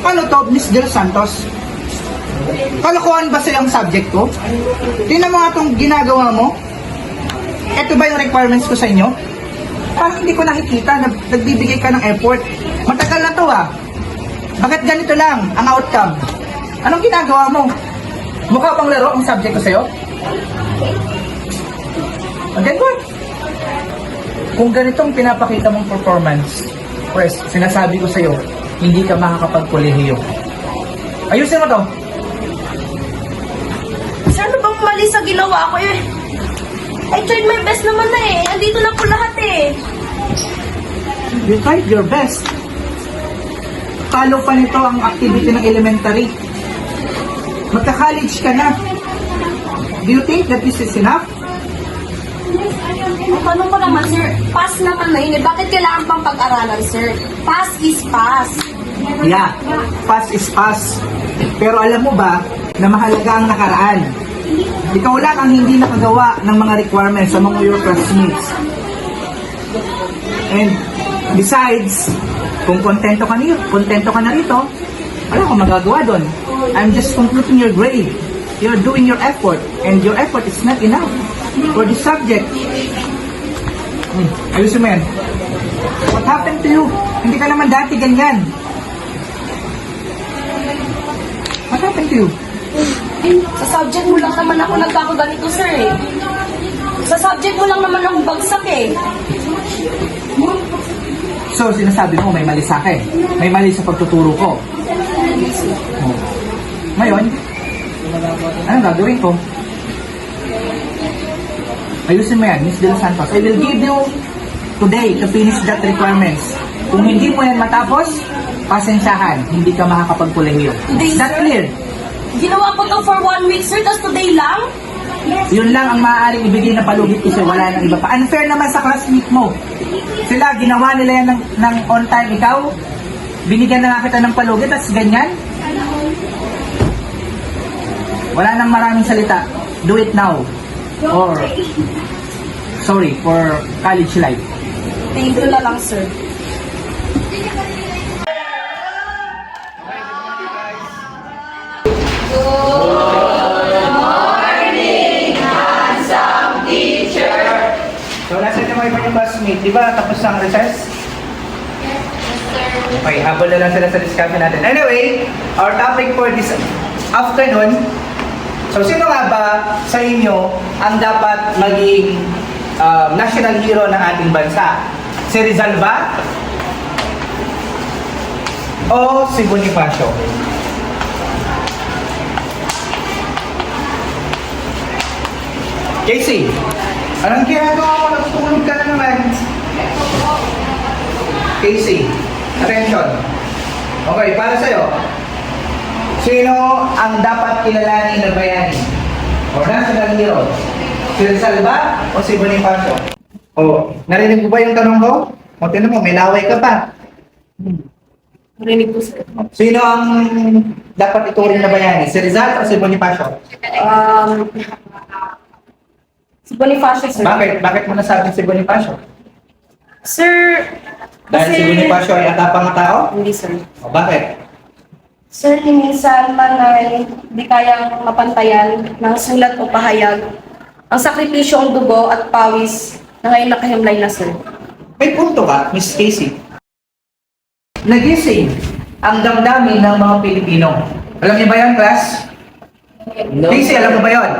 Ano to, Miss Del Santos? Kalokohan ba sa'yo ang subject ko? Tingnan mo nga itong ginagawa mo. Ito ba yung requirements ko sa inyo? Parang hindi ko nakikita na nagbibigay ka ng effort. Matagal na to ah. Bakit ganito lang ang outcome? Anong ginagawa mo? Mukha bang laro ang subject ko sa'yo? Okay, good. Kung ganitong pinapakita mong performance, Pres, sinasabi ko sa'yo, hindi ka makakapagkolehiyo. Ayusin mo to. Sir, ano bang mali sa ginawa ko eh? I tried my best naman na eh. Andito na po lahat eh. You tried your best. Follow pa nito ang activity ng elementary. Magka-college ka na. Do you think that this is enough? Ang tanong ko naman, sir, pass naman na yun eh. Bakit kailangan pang pag-aralan, sir? Pass is pass. Yeah, pass is pass. Pero alam mo ba na mahalaga ang nakaraan? Ikaw lang ang hindi nakagawa ng mga requirements sa mga your classmates. And besides, kung kontento ka na rito, wala akong magagawa doon. I'm just completing your grade. You're doing your effort, and your effort is not enough for this subject. Ayusin mo yan. What happened to you? Hindi ka naman dati ganyan. What happened to you? Sa subject mo lang naman ako nagkakaganito, sir eh. Sa subject mo lang naman ako bagsak eh. So, sinasabi mo may mali sa akin. May mali sa pagtuturo ko. Oh. Ngayon, anong gagawin ko? Ayusin mo yan, Miss De Los Santos. I will give you today to finish that requirements. Kung hindi mo yan matapos, pasensyahan, hindi ka makakapagkolehiyo. Is that clear? Ginawa ko to for 1 week, sir, tapos today lang? Yun lang ang maaaring ibigay na palugit kasi wala nang iba pa. Unfair naman sa classmate mo. Sila, ginawa nila yan ng on time. Ikaw, binigyan na nga kita ng palugit at ganyan. Wala nang maraming salita. Do it now. Or, sorry, for college life. Thank you na lang, sir. So, nasa yung mga ibang classmate, di ba tapos ang recess? Okay, habol na lang sila sa discussion natin. Anyway, our topic for this afternoon, so sino nga ba sa inyo ang dapat maging national hero ng ating bansa? Si Rizal ba? O si Bonifacio? Casey, anong ginagawa mo? Natutulog ka na naman. Casey, attention. Okay, para sa'yo. Sino ang dapat kilalanin na bayani? O national hero? Si Rizal ba o si Bonifacio? O, narinig mo ba yung tanong ko? O, tinan mo, may laway ka pa. Marinig po, sir. Sino ang dapat ituring na bayani? Si Rizal o si Bonifacio? Si Bonifacio, sir. Bakit? Bakit mo nasabi si Bonifacio? Sir, Dahil si Bonifacio ay atapang na tao? Hindi, sir. O bakit? Sir, minsan man ay di kayang mapantayan ng sulat o pahayag ang sakripisyong dugo at pawis na ngayon nakahimlay na, sir. May punto ka, Miss Casey. Nagising ang damdamin ng mga Pilipino. Alam niyo ba yan, class? No. Casey, alam mo ba yan?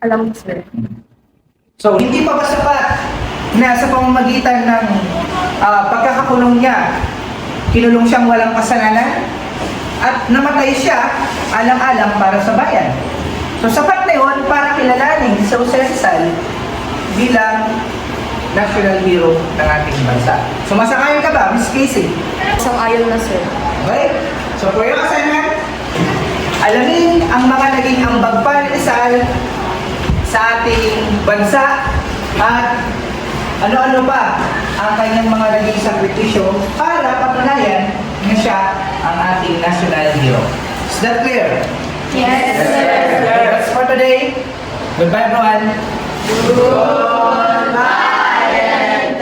Alam mo, sir. So, hindi pa ba sapat na sa pamamagitan ng pagkakakulong niya, kinulong siyang walang kasalanan at namatay siya alang-alang para sa bayan. So, sapat na yun para kilalanin si Jose Rizal bilang national hero ng ating bansa. So, masakayan ka ba, Miss Casey? Isang ayon na, sir. Okay? So, for your assignment, alamin ang mga naging ambag pa ni Rizal sa ating bansa at ano-ano pa ang kanyang mga naging sakripisyo para patunayan na siya ang ating national hero. Is that clear? Yes, sir. That's for today. Goodbye, everyone. Goodbye and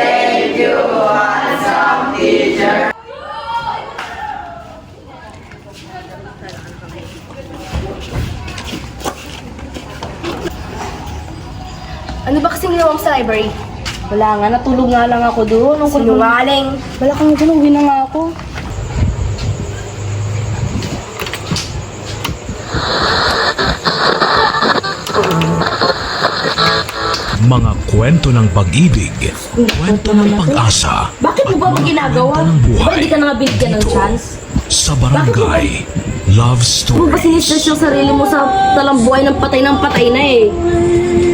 Ano ba kasing ginawa mo sa library? Wala nga, natulog nga lang ako doon. Sinungaling. Wala kang ganun, uwi na nga ako. Mga kwento ng pag-ibig, kwento ng pag-asa, Bakit mo ba at mga ginagawa? kwento ng Ba buhay hindi ka na nga binigyan ng chance? sa Barangay Love Mo ba Stories. sinistress yung sarili mo sa talambuhay ng patay na eh?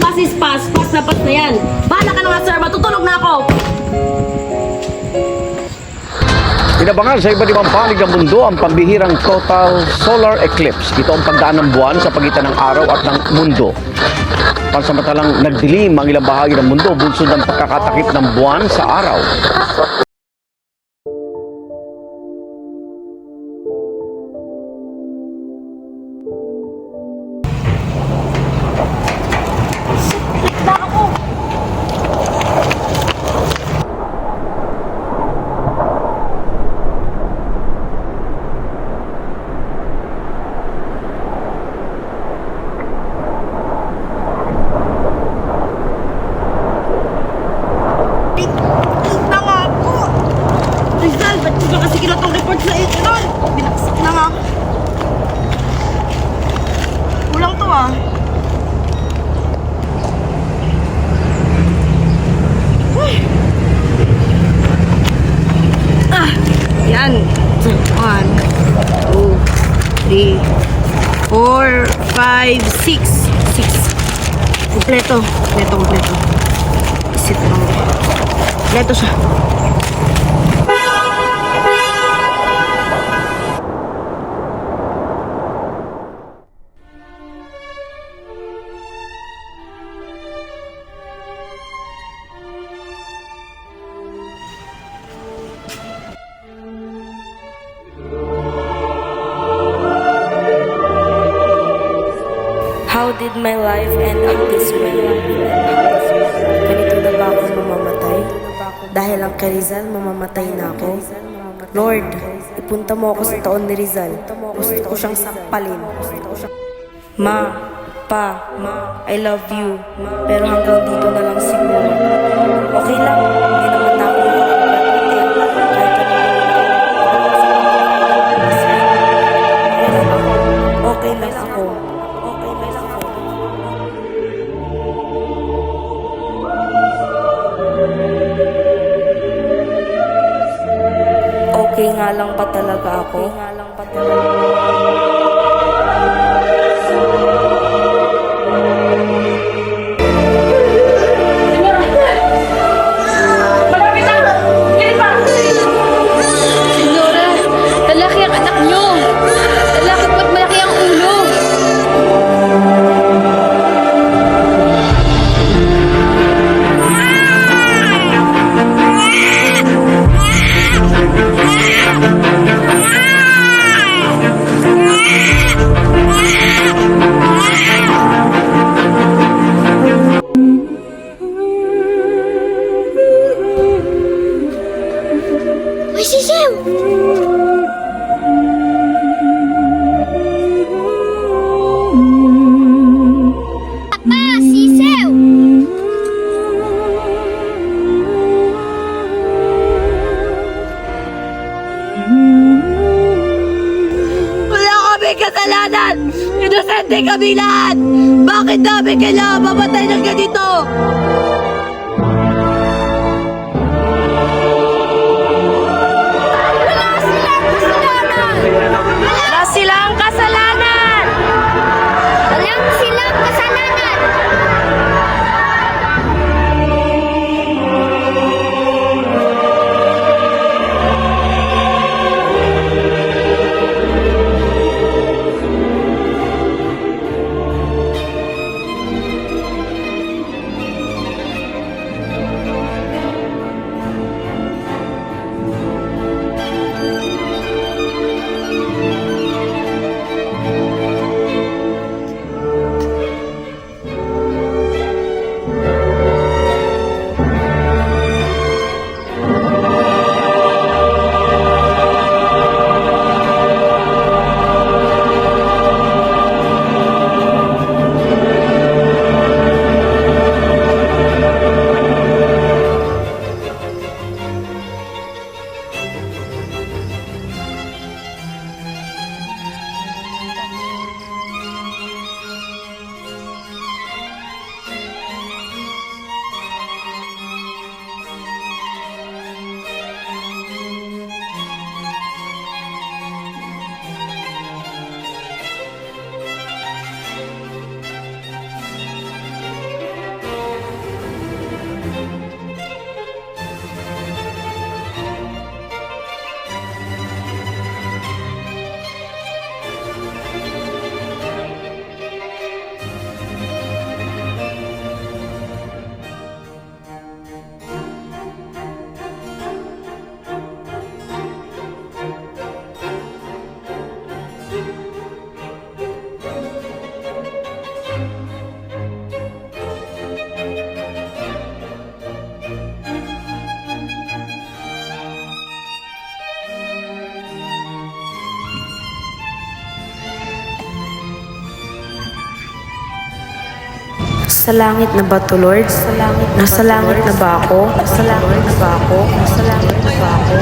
Pass is pass, pass na yan. Bahala ka na nga sir, matutulog na ako! Inabangan sa iba't ibang panig ng mundo ang pambihirang total solar eclipse. Ito ang pagdaan ng buwan sa pagitan ng araw at ng mundo. Pansamantalang nagdilim ang ilang bahagi ng mundo bunsod ng pagkakatakip ng buwan sa araw. Na nga ako! Rizal, ba't ko ba kasi kinatong report sa Ron? Binaksak na nga ako. Kulang to ah. Uy. Yan. 1, 2, 3, 4, 5, 6. 6. Kompleto. Kompleto. Isit lang. Kompleto siya. How did my life end up this way? Ganito na ba ako mamamatay? Dahil ang kay Rizal, mamamatay na ako. Lord, ipunta mo ako sa taon ni Rizal. Gusto ko siyang sampalin. Ma, Pa, I love you. Pero hanggang dito na lang siguro. Okay lang, hindi naman na ako okay lang ako. Okay lang ako. Okay nga lang ba talaga ako? Senyora, lalaki ang anak niyo. Lalaki po't malaki ang ulo. Uy, sisiw! Papa, sisiw! Wala kami kasalanan! Inosente kami lahat! Bakit namin kailangan mamatay ng ganito? Wala silang kasalanan! Walang silang kasalanan! Sa langit na ba to, Lord? Nasa langit na ba ako? Nasa langit na ba ako? Nasa langit na ba ako? Nasa langit na ba ako?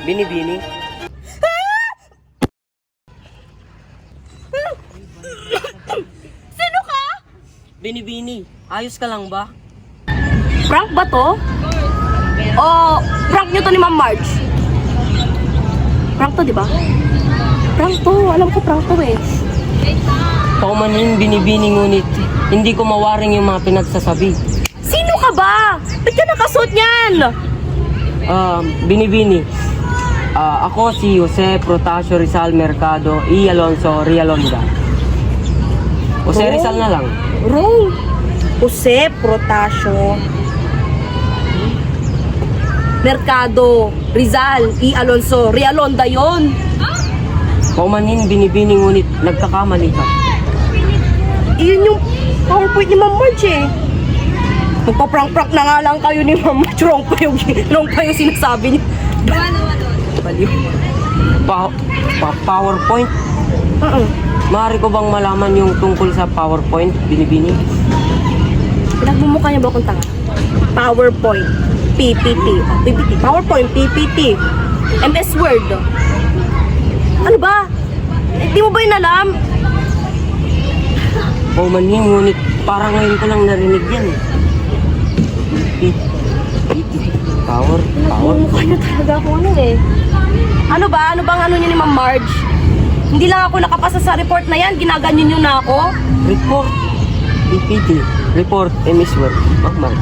Binibini? Sino ka? Binibini, ayos ka lang ba? Prank ba to? O prank nyo to ni Ma'am Marge? Prank to, di ba? Prank to. Alam ko prank to eh. Paumanhin, binibini, ngunit hindi ko mawaring yung mga pinagsasabi. Sino ka ba? Ba't ka nakasuot niyan? Binibini, ako si Jose Protasio Rizal Mercado E. Alonso Rialonga. Jose Rizal na lang. Wrong. Jose Protasio Mercado Rizal E. Alonso Rialonda yon. Paumanhin, binibini, ngunit nagkakamali ka. Iyon yung PowerPoint ni Ma'am Marge eh. Magpa-prank-prank na nga lang kayo ni Ma'am Marge. Wrong pa yung sinasabi niyo. Baliw. PowerPoint? Maaari ko bang malaman yung tungkol sa PowerPoint, binibini? Pinagmumukha niya ba akong tanga? PowerPoint, PPT, PPT, PowerPoint, PPT, MS Word. Ano ba? Di mo ba yun alam? Paumanhin, ngunit parang ngayon ko lang narinig yan eh. Power. Mukha niyo talaga ako ano eh. Ano ba? Ano bang ano niyo ni Ma'am Marge? Hindi lang ako nakapasa sa report na yan, ginaganyan niyo na ako. Report. PPT. Report. MS Word. Ma'am Marge.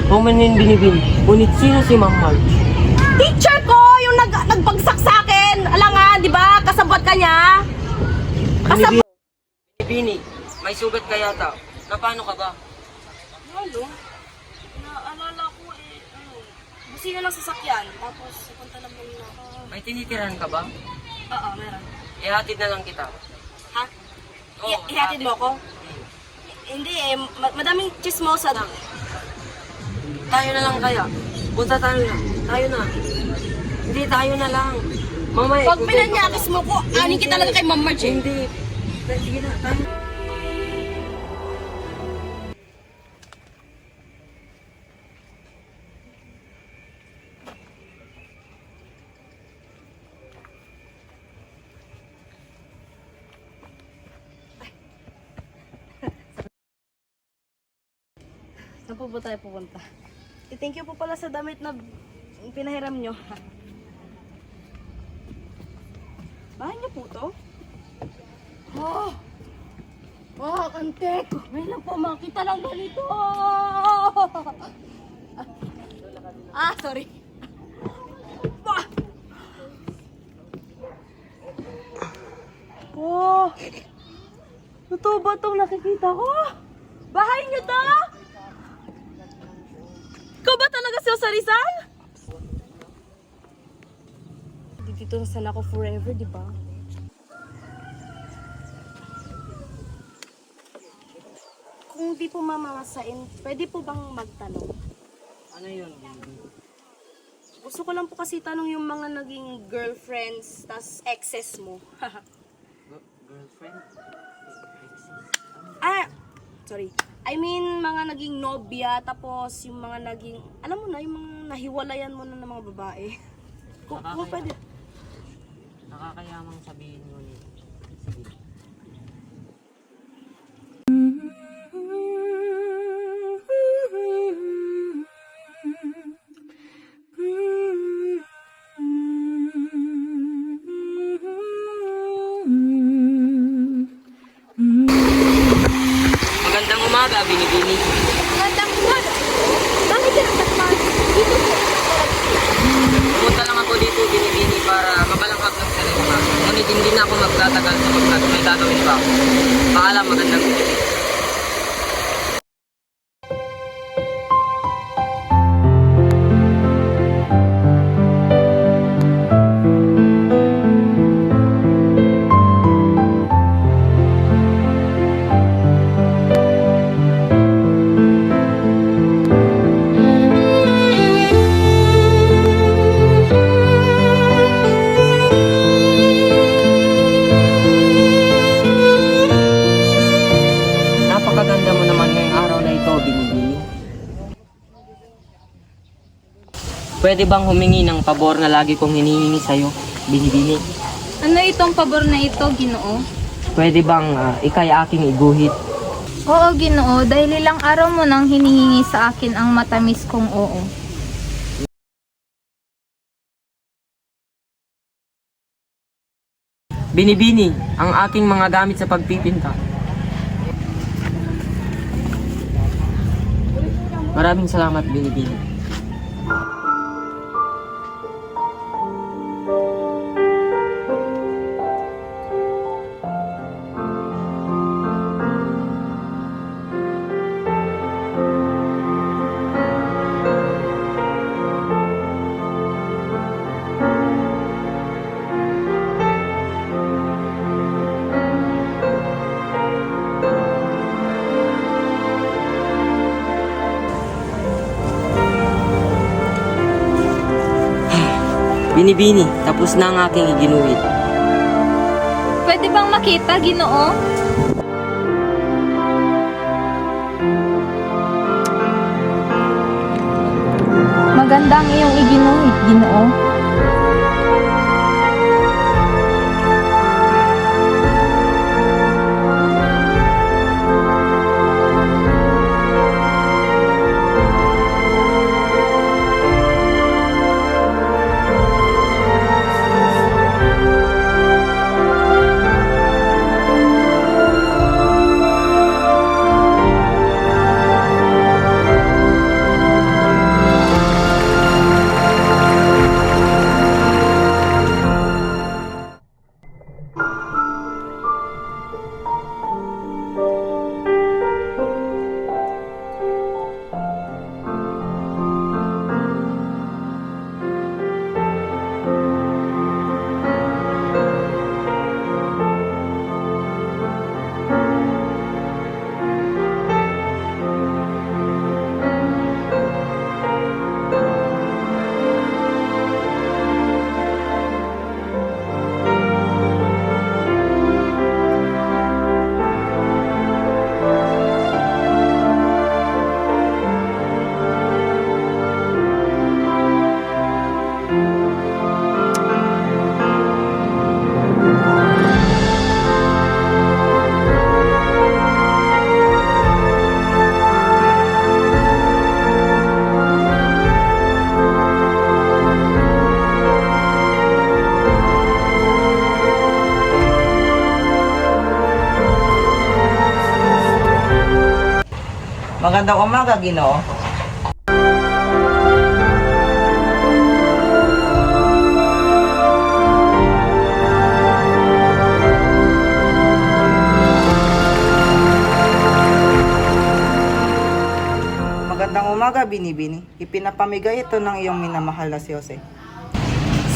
Paumanhin, binibini. Ngunit sino si Ma'am Marge? Teacher ko! Yung nagbagsak sa akin! Alangan, di ba? Kasabot ka niya? Kasabot. Binibini, may sugat ka yata. Na paano ka ba? Ano? Naalala ko eh, busina ng sasakyan. Tapos, punta naman na ako. May tinitirahan ka ba? Oo, meron. Ihatid na lang kita. Ha? Oo, Ihatid mo ako? Hindi eh, madaming chismosa lang. Tayo na lang kaya. Punta tayo na. Tayo na. Hindi, tayo na lang. Mamaya. Pag pinanyakis mo ko, anin kita talaga kay Ma'am Marge. Hindi. Sige na, tayo. Saan po ba tayo pupunta? Thank you po pala sa damit na pinahiram nyo. Bahay niyo po to? Oh! Oh, kantek! May lang po makita lang ganito! Sorry. Ah! Oh! Totoo ba itong nakikita ko? Bahay niyo to? Ikaw ba talaga si Jose Rizal? Dito na sana ako forever, di ba? Kung di po mamasain, pwede po bang magtanong? Ano yun? Gusto ko lang po kasi tanong yung mga naging girlfriends, tas exes mo. Girlfriend? Sorry. I mean, mga naging nobya, tapos yung mga naging, alam mo na, yung mga nahiwalayan mo na ng mga babae. Kung pwede. Nakakayamang sabihin ngunit. Sige. Magandang umaga, binibini. Magandang umaga. Bakit ka nagtatapos? Dito po. Pumunta lang ako dito, binibini, para mabalanghap ng salita. Ngunit hindi na ako magtatagal sapagkat may gagawin pa ako. Paalam, magandang umaga. Pwede bang humingi ng pabor na lagi kong hinihingi sa'yo, Binibini? Ano itong pabor na ito, Ginoo? Pwede bang ikay aking iguhit? Oo, Ginoo, dahil ilang araw mo nang hinihingi sa akin ang matamis kong oo. Binibini, ang aking mga gamit sa pagpipinta. Maraming salamat, Binibini. Binibini, tapos na ang aking iginuhit. Pwede bang makita, Ginoo? Maganda ang iyong iginuhit, Ginoo. Magandang umaga, Ginoo. Magandang umaga, Binibini. Ipinapamigay ito ng iyong minamahal na si Jose.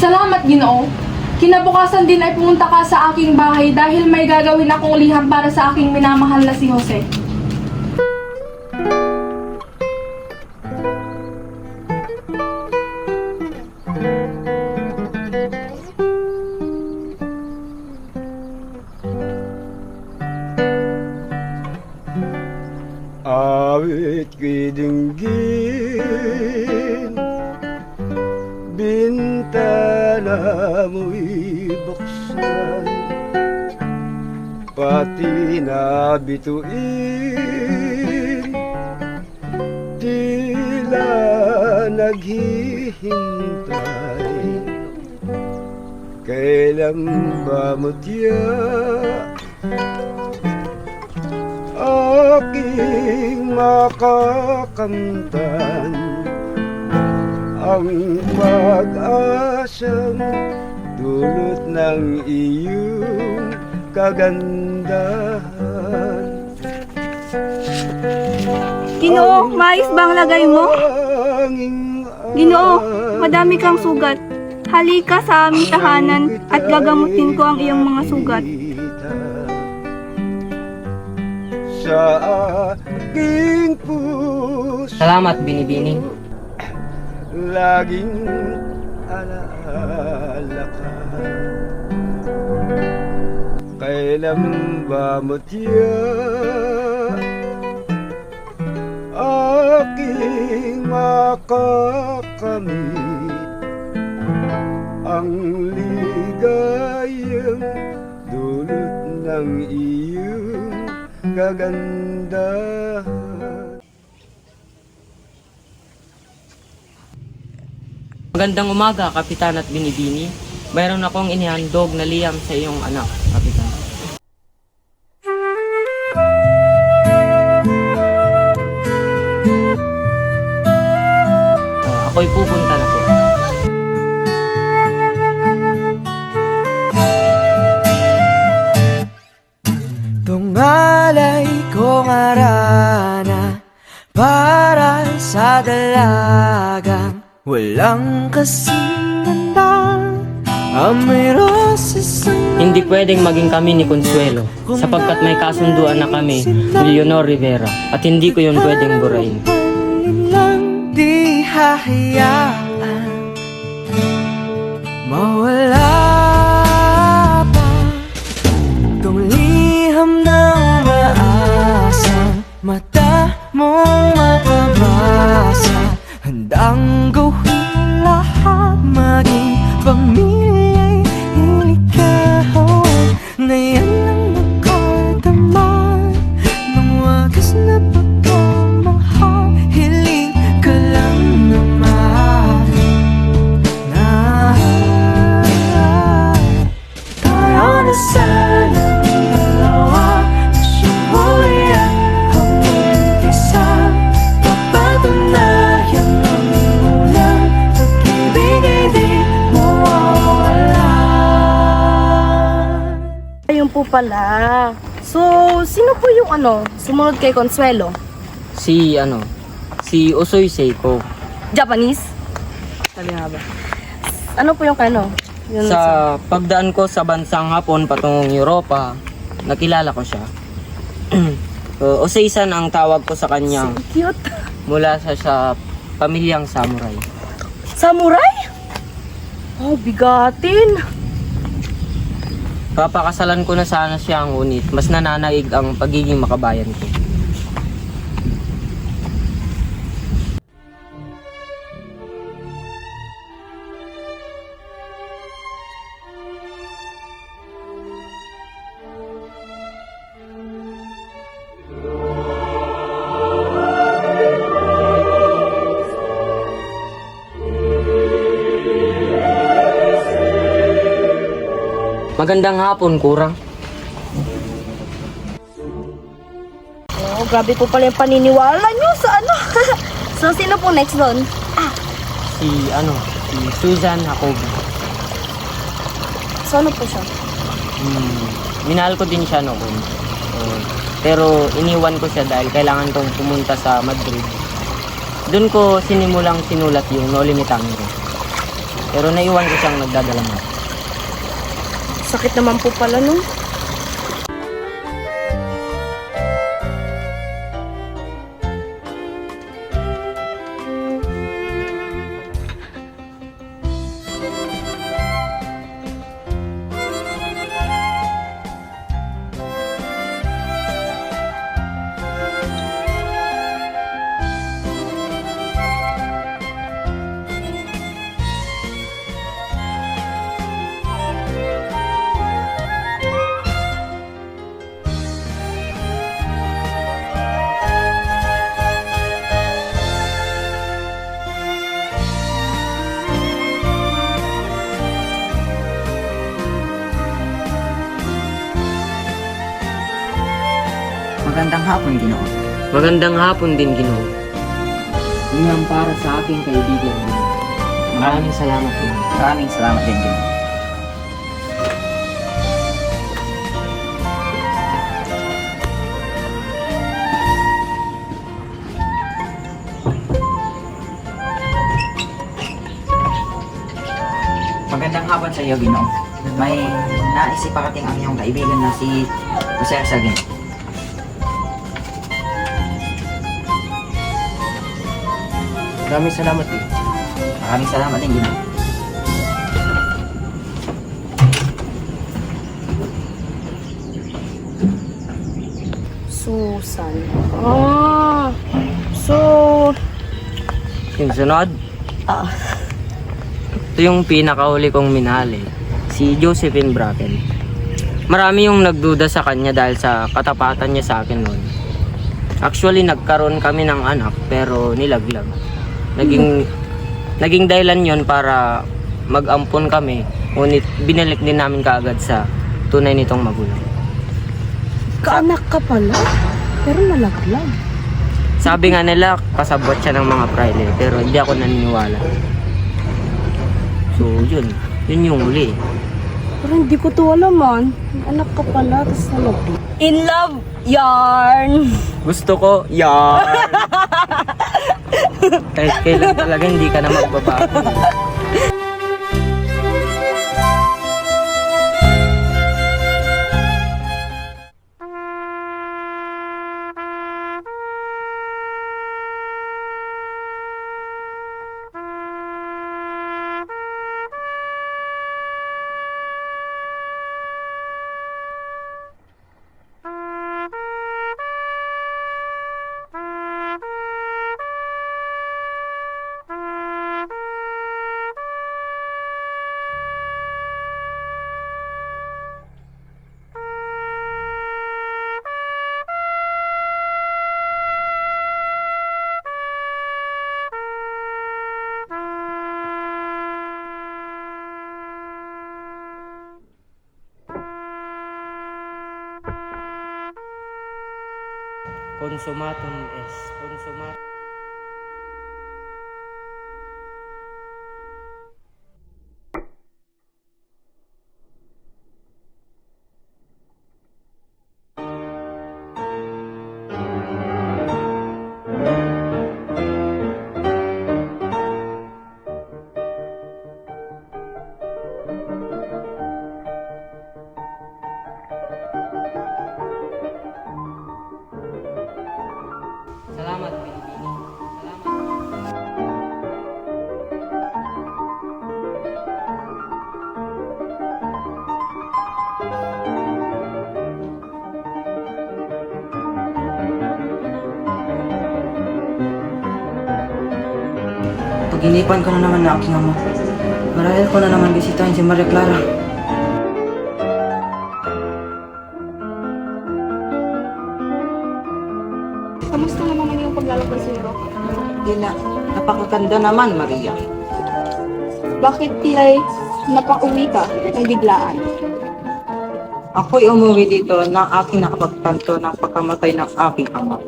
Salamat, Ginoo. Kinabukasan din ay pumunta ka sa aking bahay dahil may gagawin akong liham para sa aking minamahal na si Jose. Awit ko'y dinggin, bintana mo'y buksan, pati na bituin, tila naghihintay. Kailan ba mo tiyak aking makakamtan ang pag-asang dulot ng iyong kagandahan. Ginoo, maayos ba ang lagay mo? Ginoo, madami kang sugat. Halika sa aming tahanan at gagamutin ko ang iyong mga sugat. Sa aking puso, Salamat, Binibini. laging alaala ka. Kailan ba mo tiyak aking makakamit ang ligayang dulot ng iyong kagandahan. Magandang umaga, Kapitan at Binibini. Mayroon akong inihandog na liyam sa iyong anak, Kapitan. Ako'y pupunta na po. Tungalay kong arana para sa dalagang walang kasinandang amoy roses. Hindi pwedeng maging kami ni Consuelo sapagkat may kasunduan na kami ni Leonor Rivera at hindi ko yun pwedeng burahin. Lang di hahayaan mawala pa tong liham na umaasang mata mong mapabasa. Handang gawin lahat, maging pamilya'y iligawan na yan ang nakadama ng wagas na pagkamahal. Hiling ka lang naman na tayo na sana dalawa na siya'y ang umpisa. Papatunayan ang unang pag-ibig ay di mawawala. Ayun po pala. So, sino po yung sumunod kay Consuelo? Si Usoy Seiko. Japanese? Sabi nga ba? Ano po yung Yun Sa pagdaan ko sa bansang Hapon patungong Europa, nakilala ko siya. Osei-san ang tawag ko sa kanya Cute. mula sa pamilyang samurai. Samurai? Oh, bigatin. Papakasalan ko na sana siya, ngunit mas nananaig ang pagiging makabayan ko. Magandang hapon, Kurang. Oh, grabe po pala yung paniniwala nyo sa So, sino po next doon? Si Susan Jacobi. So, ano po siya? Minahal ko din siya noon. Pero iniwan ko siya dahil kailangan kong pumunta sa Madrid. Doon ko sinimulang sinulat yung No Limitangere. Pero naiwan ko siyang nagdadala mo. Sakit naman po pala, no? Magandang hapon, Ginoo. Magandang hapon din, Ginoo. Yan para sa aking kaibigan. Maraming salamat din. Maraming salamat din, Ginoo. Magandang hapon sa iyo, Ginoo. May naisip akating ang iyong kaibigan na si Jose Sagin. Maraming salamat din. Maraming salamat din, Ginoo. Susan. So, Yung sunod, Ito yung pinakahuli kong minahal eh. Si Josephine Bracken. Marami yung nagduda sa kanya dahil sa katapatan niya sa akin noon. Actually, nagkaroon kami ng anak pero nilaglag. Naging dahilan yon para mag-ampon kami. Ngunit binalik din namin kaagad sa tunay nitong magulang. Kaanak ka pala, pero nalaglag. Sabi nga nila, kasabot siya ng mga praile, pero hindi ako naniniwala. So, yun yung huli. Pero hindi ko to alam man. Anak ka pala, tapos nalaglag. In love, yarn! Gusto ko, yarn! Kahit kailan talaga hindi ka na magbabago. Consumatum est. Consumatum. Salamat, Pilipino. Salamat. Paginipan ko na naman na aking ama. Marahil ko na naman bisitahin si Maria Clara. Kamusta naman yung paglalakad sa iyo? Dila, napakaganda naman, Maria. Bakit tilay napauwi ka ng biglaan? Ako'y umuwi dito na aking nakapagtanto ng pagkamatay ng aking ama.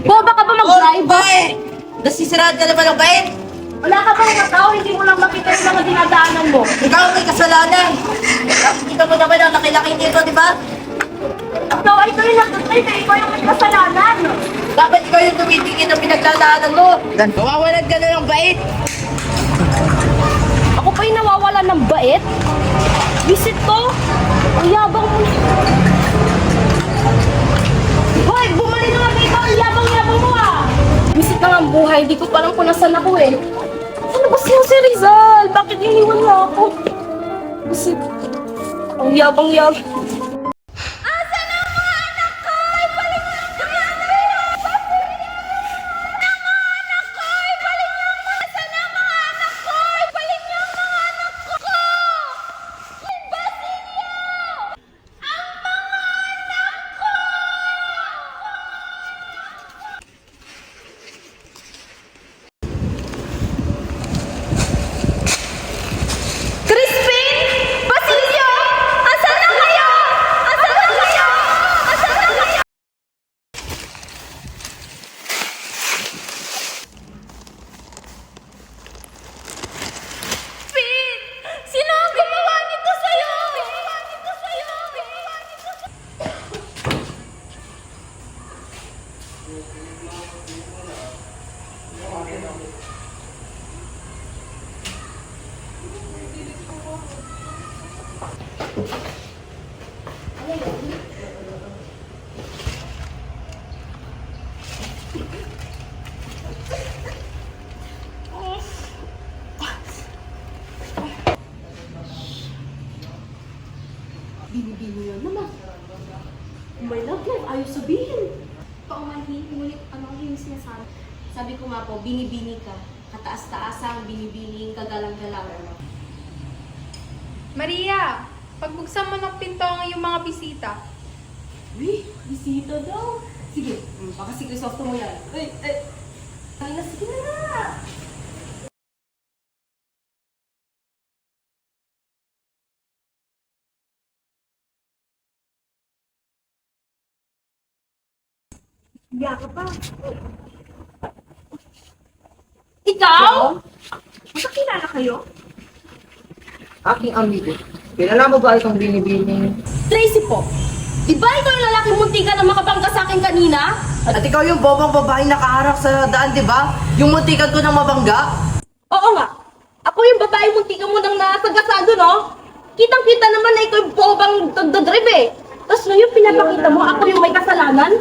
Boba ka ba mag-drive? Nasisiraan ka naman ang bait! Wala ka bang matao? Hindi mo lang makita yung mga dinadaanan mo. Ikaw may kasalanan! Kita mo naman ang nakilaki dito, di ba? Ikaw ay ito yung nagtatay, ikaw yung may kasalanan. Dapat ikaw yung tumitingin ng pinaglalaanan mo! Nawawalan ka na ng bait! Ako pa yung nawawala ng bait? Visit ko? Ang yabang mo. Hoy, bumalik na nga dito! Ang yabang-yabang mo ah! Visit na nga ang buhay, di ko pa lang kung nasan ako eh. Ano ba siya si Rizal? Bakit iniwan niya ako? Visit. Ang yabang-yabang. ayaw sabihin. Paumanhin, ngunit ano yung sinasabi? Sabi ko nga po, binibini ka. Kataas-taasang, binibining, kagalang-galang. Maria, pagbuksan mo ng pinto ang iyong mga bisita. Uy, bisita daw. Sige, baka si Crisostomo yan. Ay, sige na nga. Hiya ka pa. Ikaw? Magkakilala kayo? Aking amigo. Kilala mo ba itong binibining? Tracy po. Di ba ikaw yung lalaking muntika na makabangga sa akin kanina? At ikaw yung bobang babaeng nakaharap sa daan, di ba? Yung muntikan ko ng mabangga? Oo nga. Ako yung babae muntika mo nang nasagasado, no? Kitang-kita naman na ikaw yung bobang nagdadrive eh. Tapos ngayon pinapakita mo ako yung may kasalanan?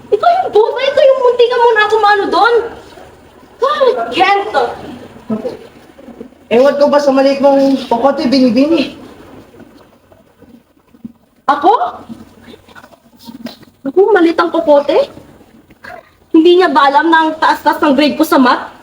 Ikaw yung boba, ikaw yung muntika mo na ako maano doon. Ay, Kento. Ewan ko ba sa maliit mong pokote, binibini? Ako? Ako, malit ang kokote? Hindi niya ba alam na ang taas-taas ng grade ko sa math?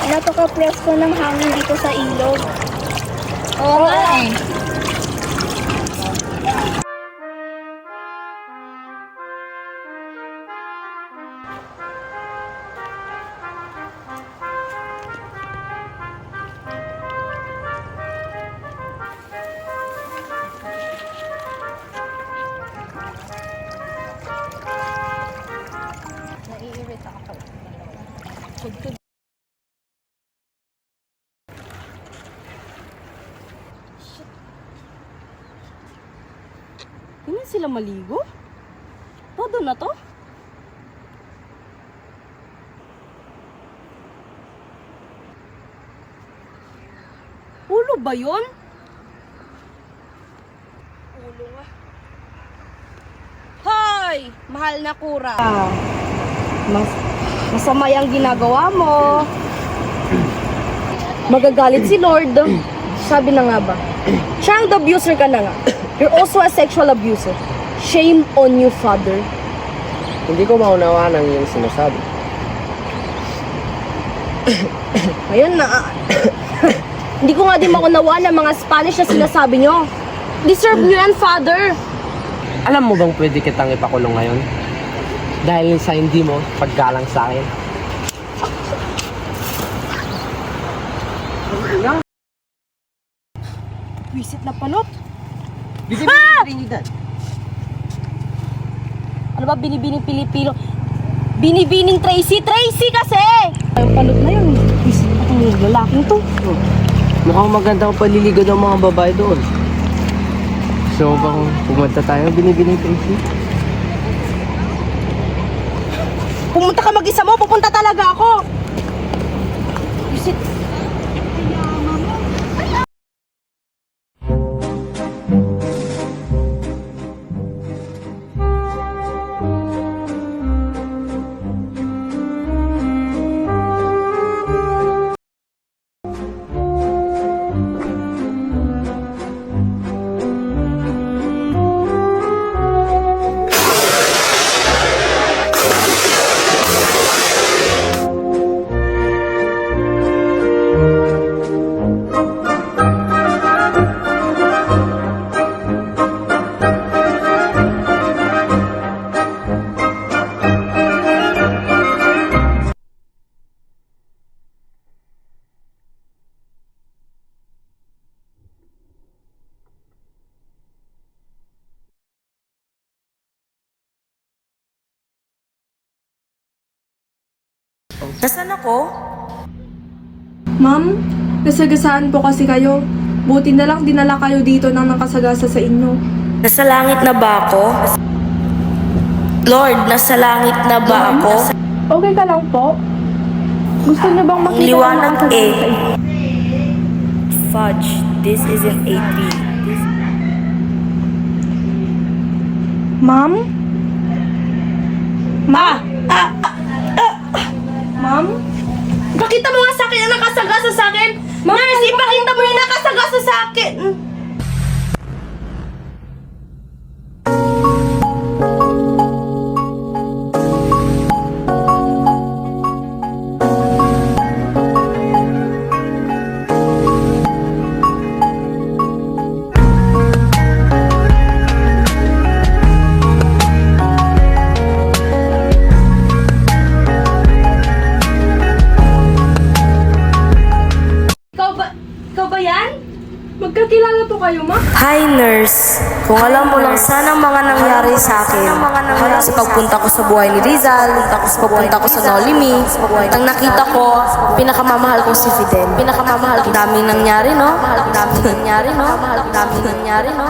Napaka-presko ng hangin dito sa ilog. Oo nga eh. Naiirita ako. Hindi sila maligo? Todo na to? Ulo ba yun? Ulo nga. Hoy! Mahal na kura. Masama yung ginagawa mo. Magagalit si Lord. Sabi na nga ba? Child abuser ka na nga. You're also a sexual abuser. Shame on you, Father. Hindi ko maunawaan ang iyong sinasabi. Ayun na. Hindi ko nga din maunawaan ang mga Spanish na sinasabi nyo. Deserve nyo yan, Father. Alam mo bang pwede kitang ipakulong ngayon? Dahil sa hindi mo paggalang sa akin. Visit na panot. Binibining Trinidad. Ano ba binibining Pilipino? Binibining Tracy! Tracy kasi! Ang panot na yun. Visit pa itong lalaking to. Mukhang maganda ang paliligo ng mga babae doon. So bang pumunta tayo, binibining Tracy? Pumunta ka mag-isa mo, pupunta talaga ako. Visit. Nasaan ako? Ma'am, nasagasaan po kasi kayo. Buti na lang dinala kayo dito nang nakasagasa sa inyo. Nasa langit na ba ako? Lord, nasa langit na ba ako? Okay ka lang po? Gusto niyo bang makita Liwanag ang mga eh. Fudge, this isn't A3. Ma'am? Ma'am? Ipakita mo nga sa akin ang nakasagasa sa akin! Nurse, ipakita mo yung nakasagasa sa akin! Ikaw ba yan? Magkakilala po kayo, ma? Hi, nurse. Kung alam mo lang sana ang mga nangyari sa akin sa pagpunta ko sa buhay ni Rizal, sa pagpunta ko sa Nolimi, ang nakita ko, pinakamamahal ko si Fidel. Pinakamamahal. Ang daming nangyari, no? Ang daming nangyari, no? Ang daming nangyari, no?